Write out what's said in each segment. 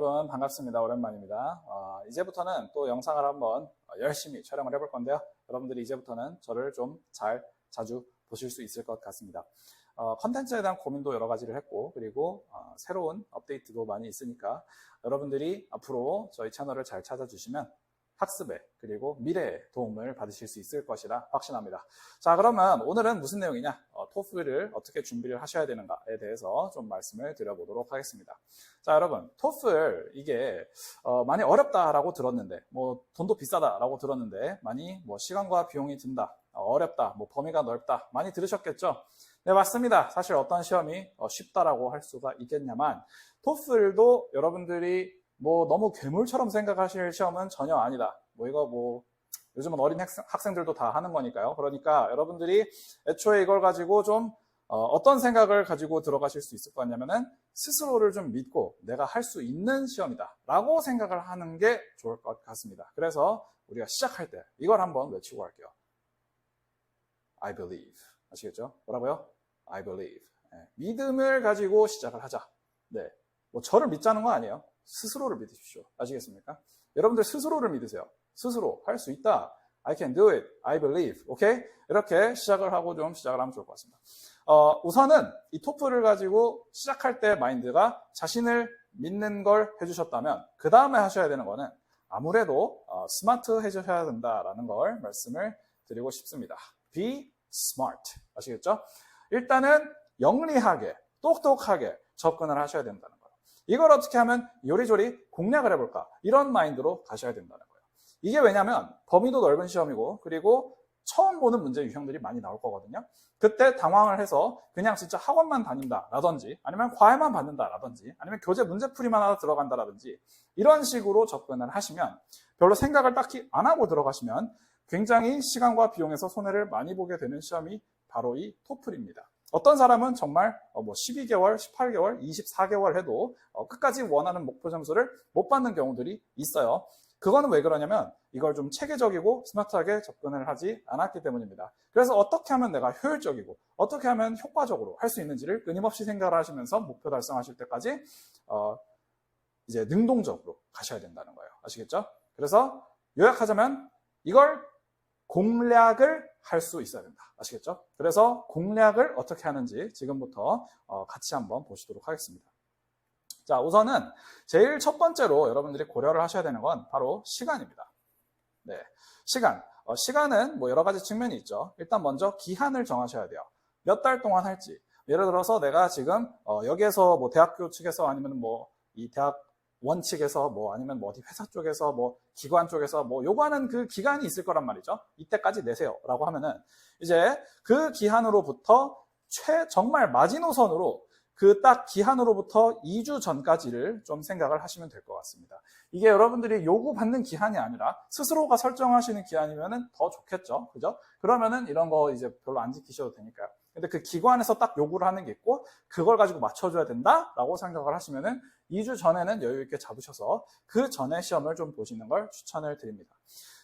여러분 반갑습니다. 오랜만입니다. 이제부터는 또 영상을 한번 열심히 촬영을 해볼 건데요. 여러분들이 이제부터는 저를 좀 자주 보실 수 있을 것 같습니다. 컨텐츠에 대한 고민도 여러 가지를 했고, 그리고 새로운 업데이트도 많이 있으니까 여러분들이 앞으로 저희 채널을 잘 찾아주시면 학습에 그리고 미래에 도움을 받으실 수 있을 것이라 확신합니다. 자, 그러면 오늘은 무슨 내용이냐? 토플을 어떻게 준비를 하셔야 되는가에 대해서 좀 말씀을 드려보도록 하겠습니다. 자, 여러분, 토플 이게 많이 어렵다라고 들었는데, 뭐 돈도 비싸다라고 들었는데, 많이 뭐 시간과 비용이 든다, 어렵다, 뭐 범위가 넓다 많이 들으셨겠죠? 네, 맞습니다. 사실 어떤 시험이 쉽다라고 할 수가 있겠냐만, 토플도 여러분들이 뭐 너무 괴물처럼 생각하실 시험은 전혀 아니다. 이거 요즘은 어린 학생들도 다 하는 거니까요. 그러니까 여러분들이 애초에 이걸 가지고 좀 어떤 생각을 가지고 들어가실 수 있을 것 같냐면은 스스로를 좀 믿고 내가 할 수 있는 시험이다 라고 생각을 하는 게 좋을 것 같습니다. 그래서 우리가 시작할 때 이걸 한번 외치고 갈게요. I believe. 아시겠죠? 뭐라고요? I believe. 네, 믿음을 가지고 시작을 하자. 네, 뭐 저를 믿자는 거 아니에요. 스스로를 믿으십시오. 아시겠습니까? 여러분들 스스로를 믿으세요. 스스로 할 수 있다. I can do it. I believe. 오케이? 이렇게 시작을 하고 좀 시작을 하면 좋을 것 같습니다. 우선은 이 토플을 가지고 시작할 때 마인드가 자신을 믿는 걸 해주셨다면 그 다음에 하셔야 되는 거는 아무래도 스마트 해주셔야 된다라는 걸 말씀을 드리고 싶습니다. Be smart. 아시겠죠? 일단은 영리하게, 똑똑하게 접근을 하셔야 된다는 거예요. 이걸 어떻게 하면 요리조리 공략을 해볼까? 이런 마인드로 가셔야 된다는 거예요. 이게 왜냐면 범위도 넓은 시험이고, 그리고 처음 보는 문제 유형들이 많이 나올 거거든요. 그때 당황을 해서 그냥 진짜 학원만 다닌다라든지, 아니면 과외만 받는다라든지, 아니면 교재 문제풀이만 하다 들어간다라든지, 이런 식으로 접근을 하시면, 별로 생각을 딱히 안 하고 들어가시면 굉장히 시간과 비용에서 손해를 많이 보게 되는 시험이 바로 이 토플입니다. 어떤 사람은 정말 12개월, 18개월, 24개월 해도 끝까지 원하는 목표 점수를 못 받는 경우들이 있어요. 그거는 왜 그러냐면 이걸 좀 체계적이고 스마트하게 접근을 하지 않았기 때문입니다. 그래서 어떻게 하면 내가 효율적이고 어떻게 하면 효과적으로 할 수 있는지를 끊임없이 생각을 하시면서 목표 달성하실 때까지 이제 능동적으로 가셔야 된다는 거예요. 아시겠죠? 그래서 요약하자면 이걸 공략을 할 수 있어야 된다. 아시겠죠? 그래서 공략을 어떻게 하는지 지금부터 같이 한번 보시도록 하겠습니다. 자, 우선은 제일 첫 번째로 여러분들이 고려를 하셔야 되는 건 바로 시간입니다. 네, 시간. 시간은 뭐 여러 가지 측면이 있죠. 일단 먼저 기한을 정하셔야 돼요. 몇 달 동안 할지. 예를 들어서 내가 지금 여기에서 뭐 대학교 측에서 아니면 뭐 이 대학 원칙에서 아니면 어디 회사 쪽에서 기관 쪽에서 요구하는 그 기간이 있을 거란 말이죠. 이때까지 내세요 라고 하면은 이제 그 기한으로부터 정말 마지노선으로 그 딱 기한으로부터 2주 전까지를 좀 생각을 하시면 될 것 같습니다. 이게 여러분들이 요구받는 기한이 아니라 스스로가 설정하시는 기한이면은 더 좋겠죠. 그죠? 그러면은 이런 거 이제 별로 안 지키셔도 되니까요. 근데 그 기관에서 딱 요구를 하는 게 있고 그걸 가지고 맞춰줘야 된다라고 생각을 하시면은 2주 전에는 여유 있게 잡으셔서 그 전에 시험을 좀 보시는 걸 추천을 드립니다.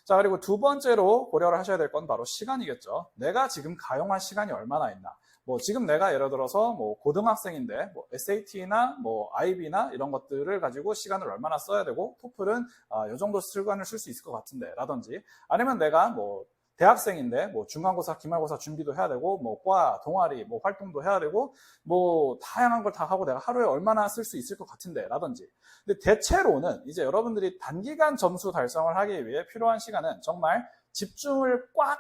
자, 그리고 두 번째로 고려를 하셔야 될 건 바로 시간이겠죠. 내가 지금 가용한 시간이 얼마나 있나. 지금 내가 예를 들어서 고등학생인데 SAT나 IB나 이런 것들을 가지고 시간을 얼마나 써야 되고 토플은 이 정도 시간을 쓸 수 있을 것 같은데 라든지, 아니면 내가 대학생인데 중간고사, 기말고사 준비도 해야 되고 과, 동아리, 활동도 해야 되고 다양한 걸 다 하고 내가 하루에 얼마나 쓸 수 있을 것 같은데 라든지. 근데 대체로는 이제 여러분들이 단기간 점수 달성을 하기 위해 필요한 시간은 정말 집중을 꽉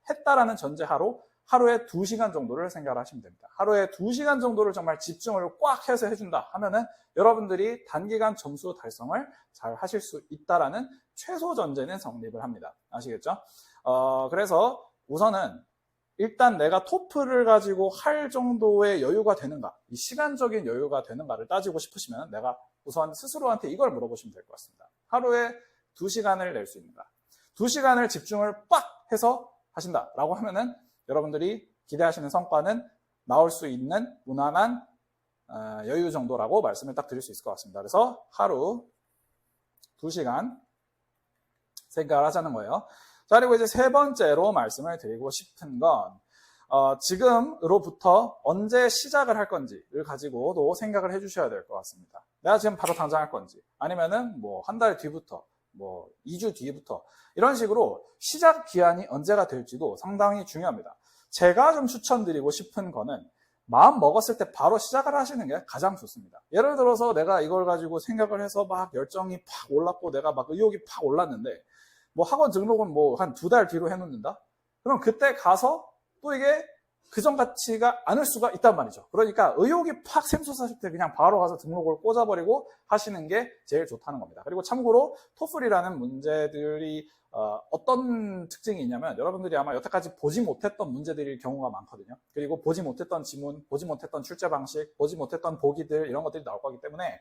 했다라는 전제하로 하루에 2시간 정도를 생각을 하시면 됩니다. 하루에 2시간 정도를 정말 집중을 꽉 해서 해준다 하면은 여러분들이 단기간 점수 달성을 잘 하실 수 있다라는 최소 전제는 성립을 합니다. 아시겠죠? 그래서 우선은 일단 내가 토플을 가지고 할 정도의 여유가 되는가, 이 시간적인 여유가 되는가를 따지고 싶으시면 내가 우선 스스로한테 이걸 물어보시면 될 것 같습니다. 하루에 2시간을 낼 수 있는가? 2시간을 집중을 빡 해서 하신다라고 하면은 여러분들이 기대하시는 성과는 나올 수 있는 무난한 여유 정도라고 말씀을 딱 드릴 수 있을 것 같습니다. 그래서 하루 2시간 생각을 하자는 거예요. 자, 그리고 이제 세 번째로 말씀을 드리고 싶은 건 지금으로부터 언제 시작을 할 건지를 가지고도 생각을 해주셔야 될 것 같습니다. 내가 지금 바로 당장 할 건지, 아니면은 뭐 한 달 뒤부터, 뭐 2주 뒤부터, 이런 식으로 시작 기한이 언제가 될지도 상당히 중요합니다. 제가 좀 추천드리고 싶은 거는 마음 먹었을 때 바로 시작을 하시는 게 가장 좋습니다. 예를 들어서 내가 이걸 가지고 생각을 해서 막 열정이 팍 올랐고 내가 막 의욕이 팍 올랐는데 뭐 학원 등록은 뭐 한 2달 뒤로 해놓는다? 그럼 그때 가서 또 이게 그전 같지가 않을 수가 있단 말이죠. 그러니까 의욕이 팍 샘솟았을 때 그냥 바로 가서 등록을 꽂아버리고 하시는 게 제일 좋다는 겁니다. 그리고 참고로 토플이라는 문제들이 어떤 특징이 있냐면 여러분들이 아마 여태까지 보지 못했던 문제들일 경우가 많거든요. 그리고 보지 못했던 지문, 보지 못했던 출제 방식, 보지 못했던 보기들 이런 것들이 나올 거기 때문에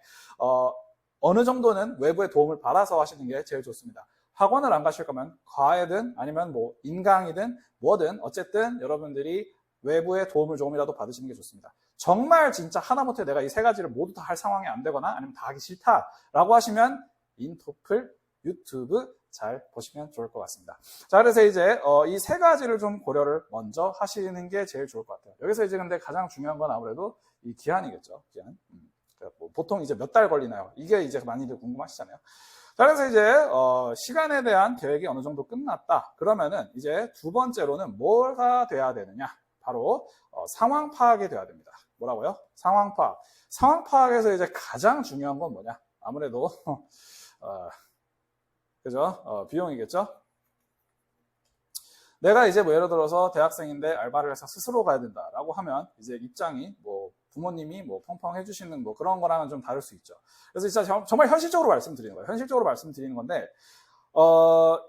어느 정도는 외부의 도움을 받아서 하시는 게 제일 좋습니다. 학원을 안 가실 거면 과외든 아니면 뭐 인강이든 뭐든 어쨌든 여러분들이 외부의 도움을 조금이라도 받으시는 게 좋습니다. 정말 진짜 하다못해 내가 이 세 가지를 모두 다 할 상황이 안 되거나 아니면 다 하기 싫다라고 하시면 인토플 유튜브 잘 보시면 좋을 것 같습니다. 자, 그래서 이제 이 세 가지를 좀 고려를 먼저 하시는 게 제일 좋을 것 같아요. 여기서 이제 근데 가장 중요한 건 아무래도 이 기한이겠죠. 기한. 뭐 보통 이제 몇 달 걸리나요? 이게 이제 많이들 궁금하시잖아요. 자, 그래서 이제 시간에 대한 계획이 어느 정도 끝났다. 그러면은 이제 두 번째로는 뭐가 돼야 되느냐? 바로 상황 파악이 돼야 됩니다. 뭐라고요? 상황 파악. 상황 파악에서 이제 가장 중요한 건 뭐냐? 아무래도 그죠? 비용이겠죠? 내가 이제 뭐 예를 들어서 대학생인데 알바를 해서 스스로 가야 된다라고 하면 이제 입장이 뭐 부모님이 뭐 펑펑 해주시는 뭐 그런 거랑은 좀 다를 수 있죠. 그래서 진짜 정말 현실적으로 말씀드리는 거예요. 현실적으로 말씀드리는 건데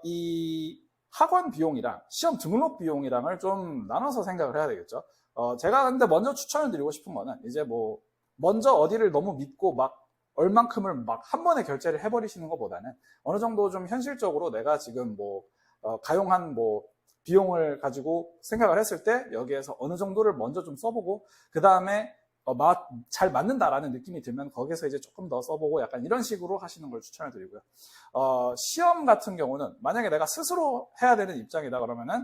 이 학원 비용이랑 시험 등록 비용이랑을 좀 나눠서 생각을 해야 되겠죠. 제가 근데 먼저 추천을 드리고 싶은 거는 이제 뭐 먼저 어디를 너무 믿고 막 얼만큼을 막 한 번에 결제를 해버리시는 것보다는 어느 정도 좀 현실적으로 내가 지금 뭐 가용한 뭐 비용을 가지고 생각을 했을 때 여기에서 어느 정도를 먼저 좀 써보고 그 다음에 잘 맞는다라는 느낌이 들면 거기서 이제 조금 더 써보고 약간 이런 식으로 하시는 걸 추천을 드리고요. 시험 같은 경우는 만약에 내가 스스로 해야 되는 입장이다 그러면은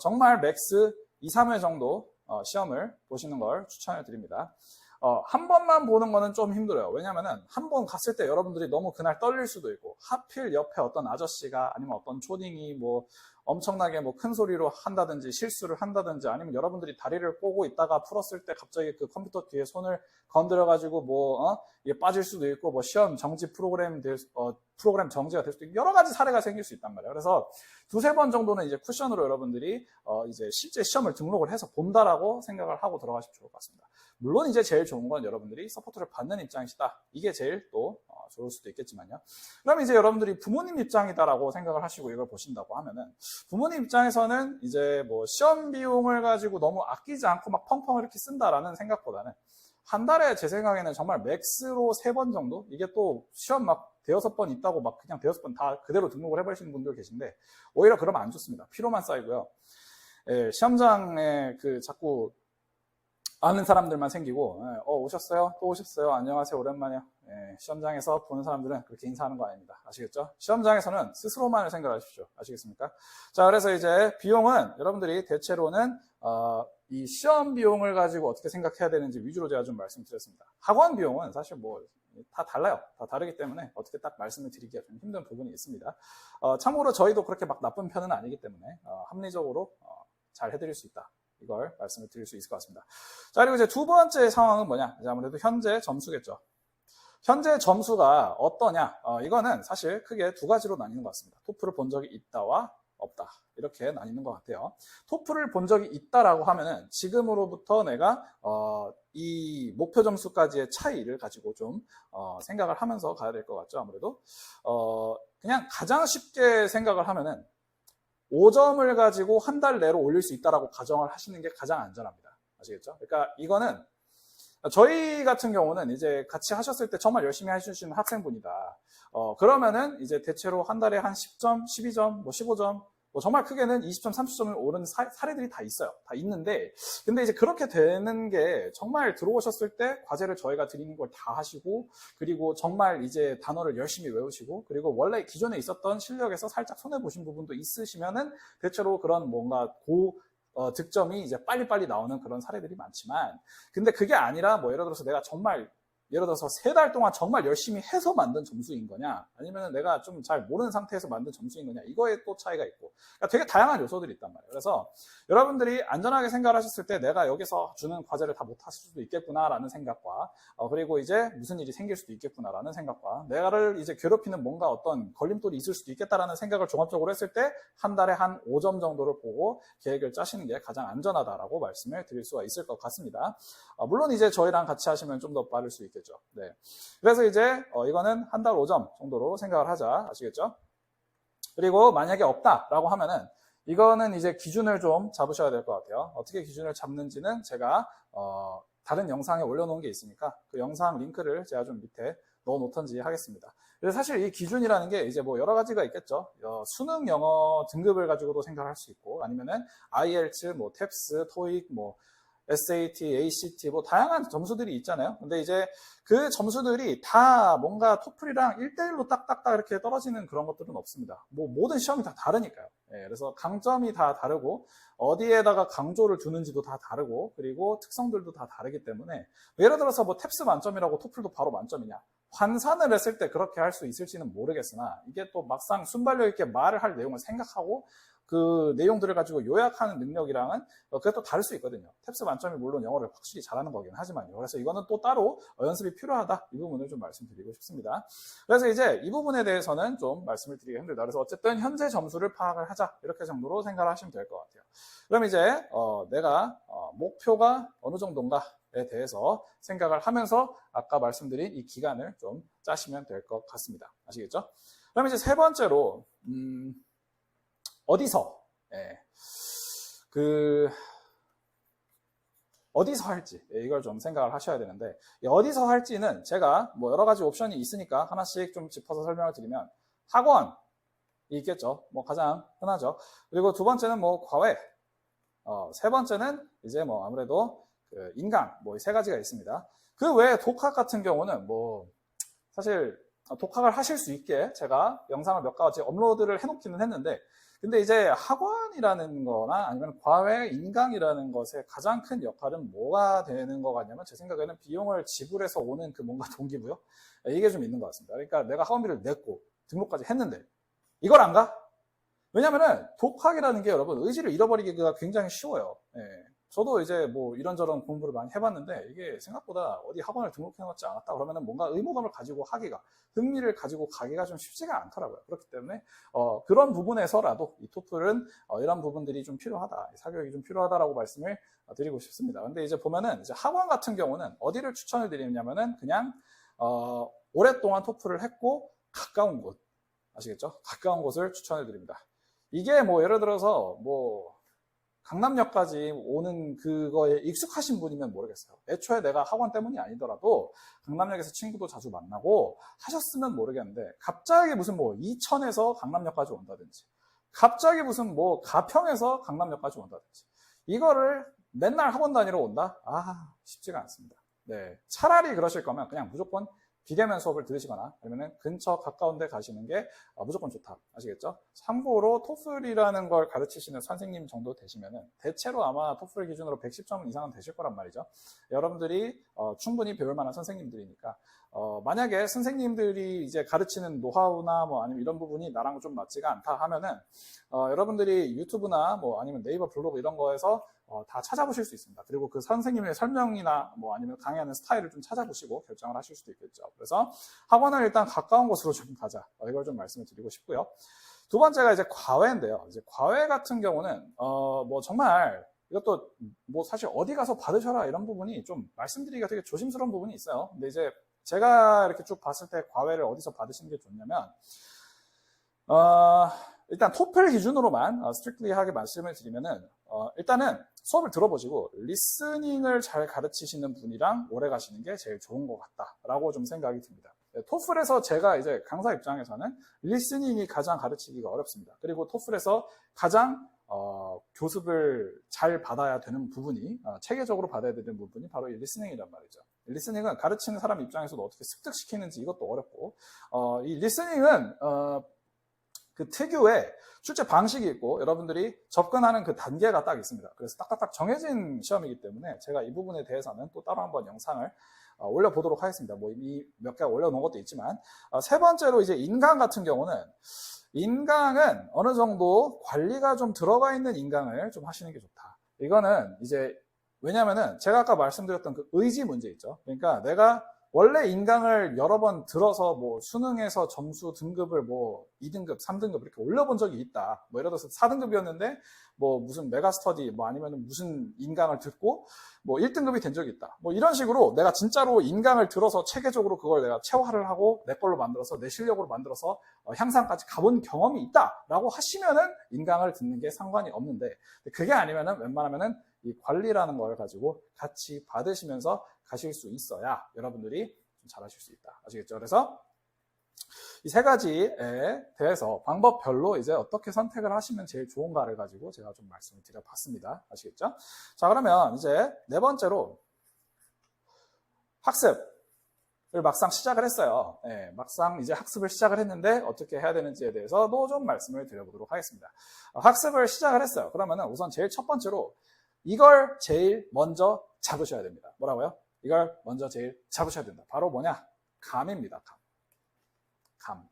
정말 맥스 2, 3회 정도 시험을 보시는 걸 추천을 드립니다. 한 번만 보는 거는 좀 힘들어요. 왜냐면은 한 번 갔을 때 여러분들이 너무 그날 떨릴 수도 있고 하필 옆에 어떤 아저씨가 아니면 어떤 초딩이 뭐 엄청나게 뭐 큰 소리로 한다든지 실수를 한다든지 아니면 여러분들이 다리를 꼬고 있다가 풀었을 때 갑자기 그 컴퓨터 뒤에 손을 건드려 가지고 뭐 이게 빠질 수도 있고 뭐 시험 정지 프로그램 정지가 될 수도 있고 여러 가지 사례가 생길 수 있단 말이에요. 그래서 2, 3번 정도는 이제 쿠션으로 여러분들이 이제 실제 시험을 등록을 해서 본다라고 생각을 하고 들어가시면 좋을 것 같습니다. 물론 이제 제일 좋은 건 여러분들이 서포트를 받는 입장이시다. 이게 제일 또 좋을 수도 있겠지만요. 그럼 이제 여러분들이 부모님 입장이다라고 생각을 하시고 이걸 보신다고 하면은 부모님 입장에서는 이제 뭐 시험 비용을 가지고 너무 아끼지 않고 막 펑펑 이렇게 쓴다라는 생각보다는 한 달에 제 생각에는 정말 맥스로 3번 정도? 이게 또 시험 막 5번 있다고 막 그냥 5번 다 그대로 등록을 해버리시는 분들 계신데 오히려 그러면 안 좋습니다. 피로만 쌓이고요. 예, 시험장에 그 자꾸 아는 사람들만 생기고 오셨어요? 또 오셨어요? 안녕하세요 오랜만이에요. 시험장에서 보는 사람들은 그렇게 인사하는 거 아닙니다. 아시겠죠? 시험장에서는 스스로만을 생각하십시오. 아시겠습니까? 자, 그래서 이제 비용은 여러분들이 대체로는 이 시험 비용을 가지고 어떻게 생각해야 되는지 위주로 제가 좀 말씀드렸습니다. 학원 비용은 사실 뭐 다 달라요. 다 다르기 때문에 어떻게 딱 말씀을 드리기가 좀 힘든 부분이 있습니다. 참고로 저희도 그렇게 막 나쁜 편은 아니기 때문에 합리적으로 잘 해드릴 수 있다. 이걸 말씀을 드릴 수 있을 것 같습니다. 자, 그리고 이제 두 번째 상황은 뭐냐? 이제 아무래도 현재 점수겠죠. 현재 점수가 어떠냐? 이거는 사실 크게 두 가지로 나뉘는 것 같습니다. 토플을 본 적이 있다와 없다. 이렇게 나뉘는 것 같아요. 토플을 본 적이 있다라고 하면은 지금으로부터 내가 이 목표 점수까지의 차이를 가지고 좀 생각을 하면서 가야 될 것 같죠. 아무래도 그냥 가장 쉽게 생각을 하면은 5점을 가지고 한 달 내로 올릴 수 있다라고 가정을 하시는 게 가장 안전합니다. 아시겠죠? 그러니까 이거는 저희 같은 경우는 이제 같이 하셨을 때 정말 열심히 해주시는 학생분이다. 그러면은 이제 대체로 한 달에 한 10점, 12점, 뭐 15점, 뭐 정말 크게는 20점, 30점을 오른 사례들이 다 있어요. 다 있는데, 근데 이제 그렇게 되는 게 정말 들어오셨을 때 과제를 저희가 드리는 걸 다 하시고, 그리고 정말 이제 단어를 열심히 외우시고, 그리고 원래 기존에 있었던 실력에서 살짝 손해보신 부분도 있으시면은 대체로 그런 뭔가 득점이 이제 빨리빨리 나오는 그런 사례들이 많지만, 근데 그게 아니라 뭐 예를 들어서 내가 정말 예를 들어서 3달 동안 정말 열심히 해서 만든 점수인 거냐, 아니면 내가 좀 잘 모르는 상태에서 만든 점수인 거냐, 이거에 또 차이가 있고, 그러니까 되게 다양한 요소들이 있단 말이에요. 그래서 여러분들이 안전하게 생각을 하셨을 때 내가 여기서 주는 과제를 다 못하실 수도 있겠구나라는 생각과, 그리고 이제 무슨 일이 생길 수도 있겠구나라는 생각과, 내가를 이제 괴롭히는 뭔가 어떤 걸림돌이 있을 수도 있겠다라는 생각을 종합적으로 했을 때 한 달에 한 5점 정도를 보고 계획을 짜시는 게 가장 안전하다라고 말씀을 드릴 수가 있을 것 같습니다. 물론 이제 저희랑 같이 하시면 좀 더 빠를 수 있겠죠. 네. 그래서 이제 이거는 한 달 5점 정도로 생각을 하자. 아시겠죠? 그리고 만약에 없다라고 하면은 이거는 이제 기준을 좀 잡으셔야 될 것 같아요. 어떻게 기준을 잡는지는 제가 다른 영상에 올려놓은 게 있으니까 그 영상 링크를 제가 좀 밑에 넣어 놓던지 하겠습니다. 그래서 사실 이 기준이라는 게 이제 뭐 여러 가지가 있겠죠. 수능 영어 등급을 가지고도 생각할 수 있고, 아니면은 IELTS, 뭐 TEPS, TOEIC, 뭐 SAT, ACT, 뭐 다양한 점수들이 있잖아요. 근데 이제 그 점수들이 다 뭔가 토플이랑 1대1로 딱딱딱 이렇게 떨어지는 그런 것들은 없습니다. 뭐 모든 시험이 다 다르니까요. 예, 그래서 강점이 다 다르고 어디에다가 강조를 두는지도 다 다르고, 그리고 특성들도 다 다르기 때문에 예를 들어서 뭐 탭스 만점이라고 토플도 바로 만점이냐, 환산을 했을 때 그렇게 할 수 있을지는 모르겠으나, 이게 또 막상 순발력 있게 말을 할 내용을 생각하고 그 내용들을 가지고 요약하는 능력이랑은 그게 또 다를 수 있거든요. 탭스 만점이 물론 영어를 확실히 잘하는 거긴 하지만요. 그래서 이거는 또 따로 연습이 필요하다, 이 부분을 좀 말씀드리고 싶습니다. 그래서 이제 이 부분에 대해서는 좀 말씀을 드리기 힘들다. 그래서 어쨌든 현재 점수를 파악을 하자, 이렇게 정도로 생각을 하시면 될 것 같아요. 그럼 이제 내가 목표가 어느 정도인가에 대해서 생각을 하면서 아까 말씀드린 이 기간을 좀 짜시면 될 것 같습니다. 아시겠죠? 그럼 이제 세 번째로 어디서 어디서 할지, 이걸 좀 생각을 하셔야 되는데, 어디서 할지는 제가 뭐 여러 가지 옵션이 있으니까 하나씩 좀 짚어서 설명을 드리면, 학원이 있겠죠. 뭐 가장 흔하죠. 그리고 두 번째는 뭐 과외, 세 번째는 이제 뭐 아무래도 그 인강, 뭐 이 세 가지가 있습니다. 그 외에 독학 같은 경우는 뭐 사실 독학을 하실 수 있게 제가 영상을 몇 가지 업로드를 해놓기는 했는데, 근데 이제 학원이라는 거나 아니면 과외, 인강이라는 것의 가장 큰 역할은 뭐가 되는 것 같냐면, 제 생각에는 비용을 지불해서 오는 그 뭔가 동기부여? 이게 좀 있는 것 같습니다. 그러니까 내가 학원비를 냈고 등록까지 했는데 이걸 안 가? 왜냐면은 독학이라는 게 여러분 의지를 잃어버리기가 굉장히 쉬워요. 예. 저도 이제 뭐 이런저런 공부를 많이 해봤는데 이게 생각보다 어디 학원을 등록해놓지 않았다 그러면은 뭔가 의무감을 가지고 하기가, 흥미를 가지고 가기가 좀 쉽지가 않더라고요. 그렇기 때문에 그런 부분에서라도 이 토플은 이런 부분들이 좀 필요하다, 사교육이 좀 필요하다라고 말씀을 드리고 싶습니다. 근데 이제 보면은 이제 학원 같은 경우는 어디를 추천을 드리냐면은 그냥 오랫동안 토플을 했고 가까운 곳, 아시겠죠? 가까운 곳을 추천해 드립니다. 이게 뭐 예를 들어서 뭐 강남역까지 오는 그거에 익숙하신 분이면 모르겠어요. 애초에 내가 학원 때문이 아니더라도 강남역에서 친구도 자주 만나고 하셨으면 모르겠는데, 갑자기 무슨 뭐 이천에서 강남역까지 온다든지, 갑자기 무슨 뭐 가평에서 강남역까지 온다든지, 이거를 맨날 학원 다니러 온다? 쉽지가 않습니다. 네, 차라리 그러실 거면 그냥 무조건 비대면 수업을 들으시거나 아니면 근처 가까운 데 가시는 게 무조건 좋다. 아시겠죠? 참고로 토플이라는 걸 가르치시는 선생님 정도 되시면은 대체로 아마 토플 기준으로 110점 이상은 되실 거란 말이죠. 여러분들이 충분히 배울 만한 선생님들이니까 만약에 선생님들이 이제 가르치는 노하우나 뭐 아니면 이런 부분이 나랑 좀 맞지가 않다 하면은 여러분들이 유튜브나 뭐 아니면 네이버 블로그 이런 거에서 다 찾아보실 수 있습니다. 그리고 그 선생님의 설명이나 뭐 아니면 강의하는 스타일을 좀 찾아보시고 결정을 하실 수도 있겠죠. 그래서 학원을 일단 가까운 곳으로 좀 가자, 이걸 좀 말씀을 드리고 싶고요. 두 번째가 이제 과외인데요. 이제 과외 같은 경우는 뭐 정말 이것도 뭐 사실 어디 가서 받으셔라 이런 부분이 좀 말씀드리기가 되게 조심스러운 부분이 있어요. 근데 이제 제가 이렇게 쭉 봤을 때 과외를 어디서 받으시는 게 좋냐면, 일단 토플 기준으로만 스트릭트리하게 말씀을 드리면은 일단은 수업을 들어보시고 리스닝을 잘 가르치시는 분이랑 오래 가시는 게 제일 좋은 것 같다라고 좀 생각이 듭니다. 토플에서 제가 이제 강사 입장에서는 리스닝이 가장 가르치기가 어렵습니다. 그리고 토플에서 가장 교습을 잘 받아야 되는 부분이, 체계적으로 받아야 되는 부분이 바로 이 리스닝이란 말이죠. 리스닝은 가르치는 사람 입장에서도 어떻게 습득시키는지 이것도 어렵고, 이 리스닝은 그 특유의 출제 방식이 있고 여러분들이 접근하는 그 단계가 딱 있습니다. 그래서 딱딱딱 정해진 시험이기 때문에 제가 이 부분에 대해서는 또 따로 한번 영상을 올려보도록 하겠습니다. 뭐 이미 몇 개 올려놓은 것도 있지만, 세 번째로 이제 인강 같은 경우는, 인강은 어느 정도 관리가 좀 들어가 있는 인강을 좀 하시는 게 좋다. 이거는 이제 왜냐면은 제가 아까 말씀드렸던 그 의지 문제 있죠. 그러니까 내가 원래 인강을 여러 번 들어서 뭐 수능에서 점수 등급을 뭐 2등급, 3등급 이렇게 올려본 적이 있다. 뭐 예를 들어서 4등급이었는데 뭐 무슨 메가스터디 뭐 아니면 무슨 인강을 듣고 뭐 1등급이 된 적이 있다. 뭐 이런 식으로 내가 진짜로 인강을 들어서 체계적으로 그걸 내가 체화를 하고 내 걸로 만들어서 내 실력으로 만들어서 향상까지 가본 경험이 있다라고 하시면은 인강을 듣는 게 상관이 없는데 그게 아니면은 웬만하면은 이 관리라는 걸 가지고 같이 받으시면서 가실 수 있어야 여러분들이 좀 잘하실 수 있다. 아시겠죠? 그래서 이 세 가지에 대해서 방법별로 이제 어떻게 선택을 하시면 제일 좋은가를 가지고 제가 좀 말씀을 드려봤습니다. 아시겠죠? 자, 그러면 이제 네 번째로 학습을 막상 시작을 했어요. 막상 이제 학습을 시작을 했는데 어떻게 해야 되는지에 대해서도 좀 말씀을 드려보도록 하겠습니다. 학습을 시작을 했어요. 그러면은 우선 제일 첫 번째로 이걸 제일 먼저 잡으셔야 됩니다. 뭐라고요? 이걸 먼저 제일 잡으셔야 된다. 바로 뭐냐? 감입니다. 감.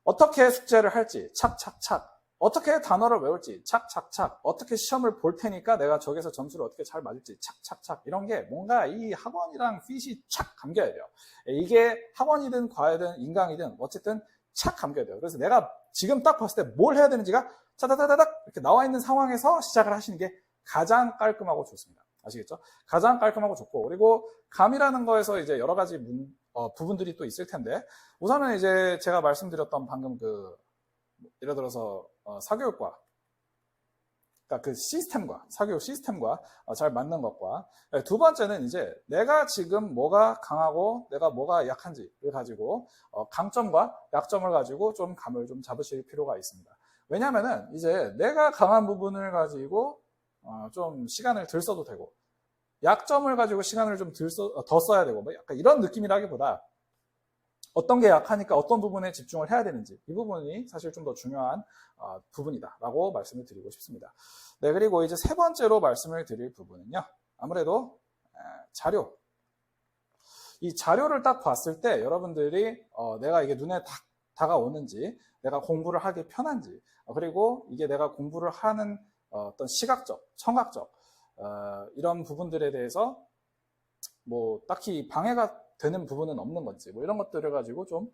어떻게 숙제를 할지 착착착. 어떻게 단어를 외울지 착착착. 어떻게 시험을 볼 테니까 내가 저기서 점수를 어떻게 잘 맞을지 착착착. 이런 게 뭔가 이 학원이랑 핏이 착 감겨야 돼요. 이게 학원이든 과외든 인강이든 어쨌든 착 감겨야 돼요. 그래서 내가 지금 딱 봤을 때 뭘 해야 되는지가 차다다다닥 이렇게 나와 있는 상황에서 시작을 하시는 게 가장 깔끔하고 좋습니다. 아시겠죠? 가장 깔끔하고 좋고, 그리고 감이라는 거에서 이제 여러 가지 부분들이 또 있을 텐데, 우선은 이제 제가 말씀드렸던 방금 예를 들어서 사교육과, 그러니까 그 시스템과, 사교육 시스템과 잘 맞는 것과, 두 번째는 이제 내가 지금 뭐가 강하고 내가 뭐가 약한지를 가지고, 강점과 약점을 가지고 좀 감을 좀 잡으실 필요가 있습니다. 왜냐면은 이제 내가 강한 부분을 가지고 좀 시간을 덜 써도 되고 약점을 가지고 시간을 좀 더 써야 되고 뭐 약간 이런 느낌이라기보다 어떤 게 약하니까 어떤 부분에 집중을 해야 되는지 이 부분이 사실 좀 더 중요한 부분이다라고 말씀을 드리고 싶습니다. 네, 그리고 이제 세 번째로 말씀을 드릴 부분은요. 아무래도 자료. 이 자료를 딱 봤을 때 여러분들이 내가 이게 눈에 딱 다가오는지 내가 공부를 하기 편한지 그리고 이게 내가 공부를 하는 어떤 시각적, 청각적 이런 부분들에 대해서 뭐 딱히 방해가 되는 부분은 없는 건지 뭐 이런 것들을 가지고 좀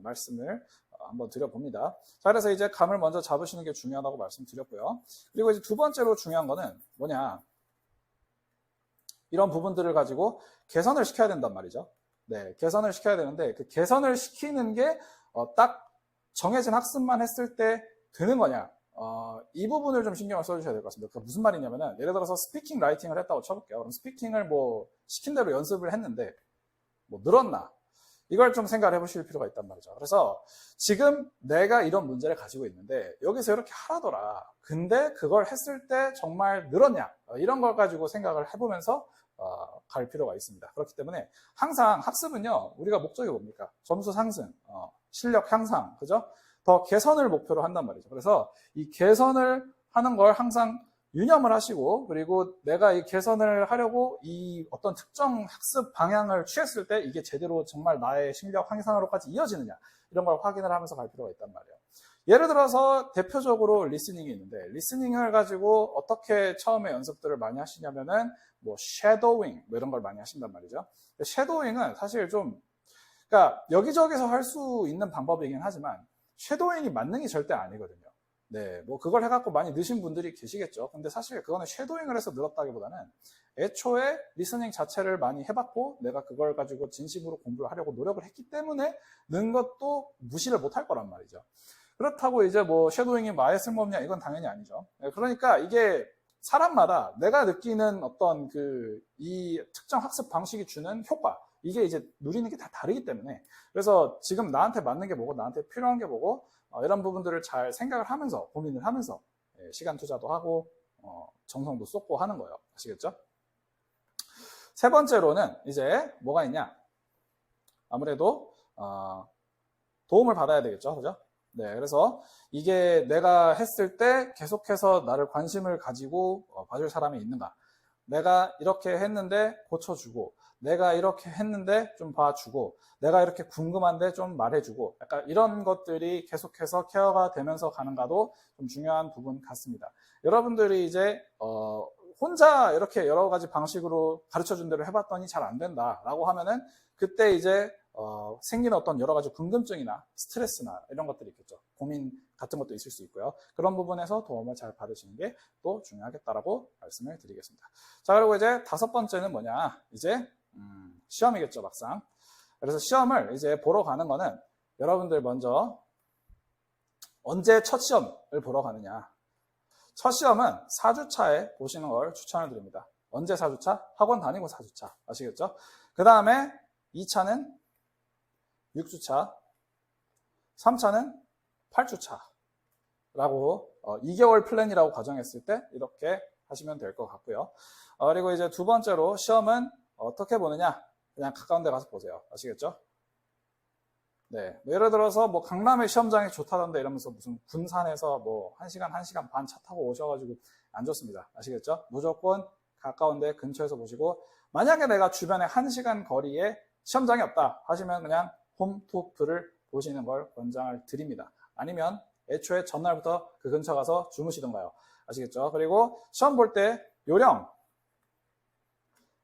말씀을 한번 드려봅니다. 자, 그래서 이제 감을 먼저 잡으시는 게 중요하다고 말씀드렸고요. 그리고 이제 두 번째로 중요한 거는 뭐냐? 이런 부분들을 가지고 개선을 시켜야 된단 말이죠. 네, 개선을 시켜야 되는데 그 개선을 시키는 게 딱 정해진 학습만 했을 때 되는 거냐? 이 부분을 좀 신경을 써주셔야 될 것 같습니다. 그게 무슨 말이냐면은 예를 들어서 스피킹 라이팅을 했다고 쳐볼게요. 그럼 스피킹을 뭐 시킨 대로 연습을 했는데 뭐 늘었나? 이걸 좀 생각을 해보실 필요가 있단 말이죠. 그래서 지금 내가 이런 문제를 가지고 있는데 여기서 이렇게 하라더라. 근데 그걸 했을 때 정말 늘었냐? 이런 걸 가지고 생각을 해보면서 갈 필요가 있습니다. 그렇기 때문에 항상 학습은요. 우리가 목적이 뭡니까? 점수 상승, 실력 향상, 그죠? 더 개선을 목표로 한단 말이죠. 그래서 이 개선을 하는 걸 항상 유념을 하시고 그리고 내가 이 개선을 하려고 이 어떤 특정 학습 방향을 취했을 때 이게 제대로 정말 나의 실력 향상으로까지 이어지느냐 이런 걸 확인을 하면서 갈 필요가 있단 말이에요. 예를 들어서 대표적으로 리스닝이 있는데 리스닝을 가지고 어떻게 처음에 연습들을 많이 하시냐면은 뭐 쉐도잉 뭐 이런 걸 많이 하신단 말이죠. 쉐도잉은 사실 좀 그러니까 여기저기서 할 수 있는 방법이긴 하지만 쉐도잉이 만능이 절대 아니거든요. 네, 뭐 그걸 해갖고 많이 느신 분들이 계시겠죠. 근데 사실 그거는 쉐도잉을 해서 늘었다기보다는 애초에 리스닝 자체를 많이 해봤고 내가 그걸 가지고 진심으로 공부를 하려고 노력을 했기 때문에 는 것도 무시를 못할 거란 말이죠. 그렇다고 이제 뭐 쉐도잉이 마에 쓸모없냐 이건 당연히 아니죠. 그러니까 이게 사람마다 내가 느끼는 어떤 이 특정 학습 방식이 주는 효과 이게 이제 누리는 게 다 다르기 때문에 그래서 지금 나한테 맞는 게 뭐고 나한테 필요한 게 뭐고 이런 부분들을 잘 생각을 하면서 고민을 하면서 시간 투자도 하고 정성도 쏟고 하는 거예요. 아시겠죠? 세 번째로는 이제 뭐가 있냐? 아무래도 도움을 받아야 되겠죠, 그죠? 네, 그래서 이게 내가 했을 때 계속해서 나를 관심을 가지고 봐줄 사람이 있는가? 내가 이렇게 했는데 고쳐주고, 내가 이렇게 했는데 좀 봐주고, 내가 이렇게 궁금한데 좀 말해주고, 약간 이런 것들이 계속해서 케어가 되면서 가는가도 좀 중요한 부분 같습니다. 여러분들이 이제 혼자 이렇게 여러 가지 방식으로 가르쳐준 대로 해봤더니 잘 안 된다라고 하면은 그때 이제 생기는 어떤 여러 가지 궁금증이나 스트레스나 이런 것들이 있겠죠. 고민 같은 것도 있을 수 있고요. 그런 부분에서 도움을 잘 받으시는 게 또 중요하겠다라고 말씀을 드리겠습니다. 자, 그리고 이제 5번째는 뭐냐? 이제 시험이겠죠, 막상. 그래서 시험을 이제 보러 가는 거는 여러분들 먼저 언제 첫 시험을 보러 가느냐? 첫 시험은 4주차에 보시는 걸 추천을 드립니다. 언제 4주차? 학원 다니고 4주차. 아시겠죠? 그 다음에 2차는 6주차, 3차는 8주차 라고 2개월 플랜이라고 가정했을 때 이렇게 하시면 될 것 같고요. 그리고 이제 두 번째로 시험은 어떻게 보느냐? 그냥 가까운 데 가서 보세요. 아시겠죠? 네. 예를 들어서 뭐 강남의 시험장이 좋다던데 이러면서 무슨 군산에서 뭐 1시간, 1시간 반 차 타고 오셔가지고 안 좋습니다. 아시겠죠? 무조건 가까운 데 근처에서 보시고, 만약에 내가 주변에 1시간 거리에 시험장이 없다 하시면 그냥 홈투프를 보시는 걸 권장을 드립니다. 아니면 애초에 전날부터 그 근처 가서 주무시던가요. 아시겠죠? 그리고 시험 볼 때 요령,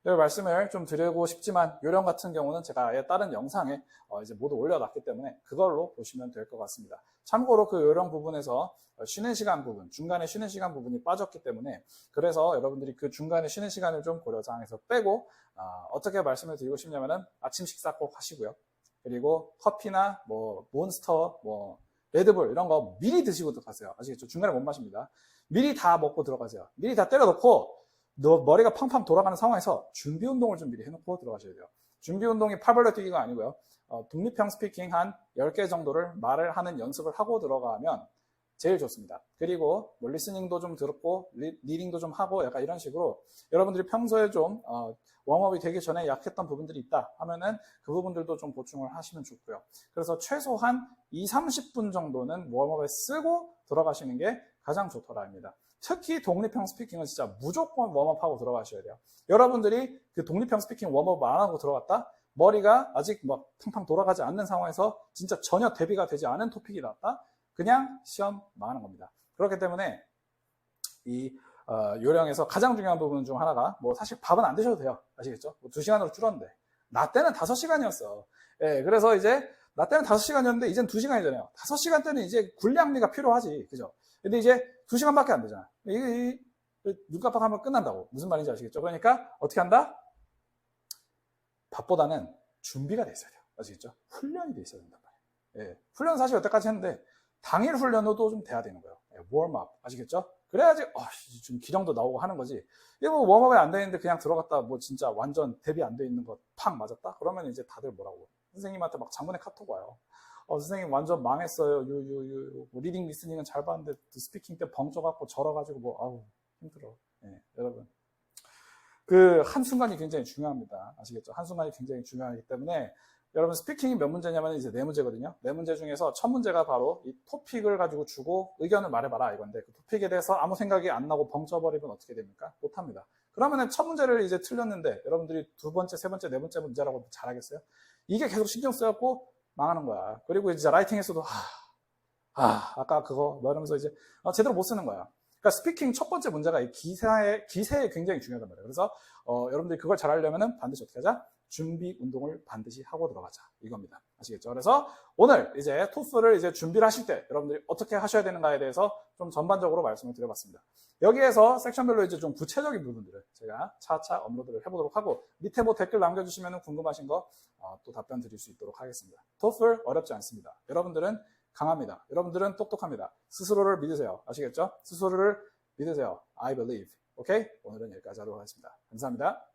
이 말씀을 좀 드리고 싶지만 요령 같은 경우는 제가 아예 다른 영상에 이제 모두 올려놨기 때문에 그걸로 보시면 될 것 같습니다. 참고로 그 요령 부분에서 쉬는 시간 부분, 중간에 쉬는 시간 부분이 빠졌기 때문에, 그래서 여러분들이 그 중간에 쉬는 시간을 좀 고려사항에서 빼고 어떻게 말씀을 드리고 싶냐면은 아침 식사 꼭 하시고요. 그리고 커피나 뭐 몬스터, 뭐 레드불 이런 거 미리 드시고 들어가세요. 아시겠죠? 중간에 못 마십니다. 미리 다 먹고 들어가세요. 미리 다 때려 넣고 머리가 팡팡 돌아가는 상황에서 준비 운동을 좀 미리 해놓고 들어가셔야 돼요. 준비 운동이 팔벌려 뛰기가 아니고요. 독립형 스피킹 한 10개 정도를 말을 하는 연습을 하고 들어가면 제일 좋습니다. 그리고 뭐 리스닝도 좀 들었고 리딩도 좀 하고 약간 이런 식으로 여러분들이 평소에 좀 웜업이 되기 전에 약했던 부분들이 있다 하면은 그 부분들도 좀 보충을 하시면 좋고요. 그래서 최소한 20-30분 정도는 웜업에 쓰고 들어가시는 게 가장 좋더라 합니다. 특히 독립형 스피킹은 진짜 무조건 웜업하고 들어가셔야 돼요. 여러분들이 그 독립형 스피킹 웜업 안 하고 들어갔다? 머리가 아직 막 팡팡 돌아가지 않는 상황에서 진짜 전혀 대비가 되지 않은 토픽이 나왔다? 그냥 시험 망하는 겁니다. 그렇기 때문에 이 요령에서 가장 중요한 부분 중 하나가 뭐 사실 밥은 안 드셔도 돼요. 아시겠죠? 뭐 2시간으로 줄었는데 나 때는 5시간이었어. 예, 그래서 이제 나 때는 5시간이었는데 이젠 2시간이잖아요. 5시간 때는 이제 군량미가 필요하지. 그죠? 근데 이제 2시간밖에 안 되잖아. 눈 깜빡하면 끝난다고. 무슨 말인지 아시겠죠? 그러니까 어떻게 한다? 밥보다는 준비가 돼 있어야 돼요. 아시겠죠? 훈련이 돼 있어야 된단 말이에요. 예, 훈련 사실 여태까지 했는데 당일 훈련도 좀 돼야 되는 거예요. 예, 웜업 아시겠죠? 그래야지 좀 기량도 나오고 하는 거지. 이거 뭐 웜업이 안 돼 있는데 그냥 들어갔다 뭐 진짜 완전 대비 안 돼 있는 거 팍 맞았다? 그러면 이제 다들 뭐라고 선생님한테 막 장문에 카톡 와요. 선생님 완전 망했어요. 뭐 리딩 리스닝은 잘 봤는데 스피킹 때 벙쪄갖고 절어가지고 뭐 아우 힘들어. 예, 여러분 그 한순간이 굉장히 중요합니다. 아시겠죠? 한순간이 굉장히 중요하기 때문에 여러분 스피킹이 몇 문제냐면 이제 4문제거든요. 4문제 중에서 첫 문제가 바로 이 토픽을 가지고 주고 의견을 말해봐라 이건데, 그 토픽에 대해서 아무 생각이 안 나고 벙쪄버리면 어떻게 됩니까? 못합니다. 그러면은 첫 문제를 이제 틀렸는데 여러분들이 두 번째, 세 번째, 네 번째 문제라고 잘하겠어요? 이게 계속 신경 쓰여갖고 망하는 거야. 그리고 이제 라이팅에서도 아까 그거 뭐 이러면서 이제 제대로 못 쓰는 거야. 그러니까 스피킹 첫 번째 문제가 이 기세에 굉장히 중요하단 말이에요. 그래서 여러분들이 그걸 잘 하려면은 반드시 어떻게 하자? 준비 운동을 반드시 하고 들어가자 이겁니다. 아시겠죠? 그래서 오늘 이제 토플을 이제 준비를 하실 때 여러분들이 어떻게 하셔야 되는가에 대해서 좀 전반적으로 말씀을 드려봤습니다. 여기에서 섹션별로 이제 좀 구체적인 부분들을 제가 차차 업로드를 해보도록 하고, 밑에 뭐 댓글 남겨주시면 궁금하신 거 또 답변 드릴 수 있도록 하겠습니다. 토플 어렵지 않습니다. 여러분들은 강합니다. 여러분들은 똑똑합니다. 스스로를 믿으세요. 아시겠죠? 스스로를 믿으세요. I believe. 오케이? 오늘은 여기까지 하도록 하겠습니다. 감사합니다.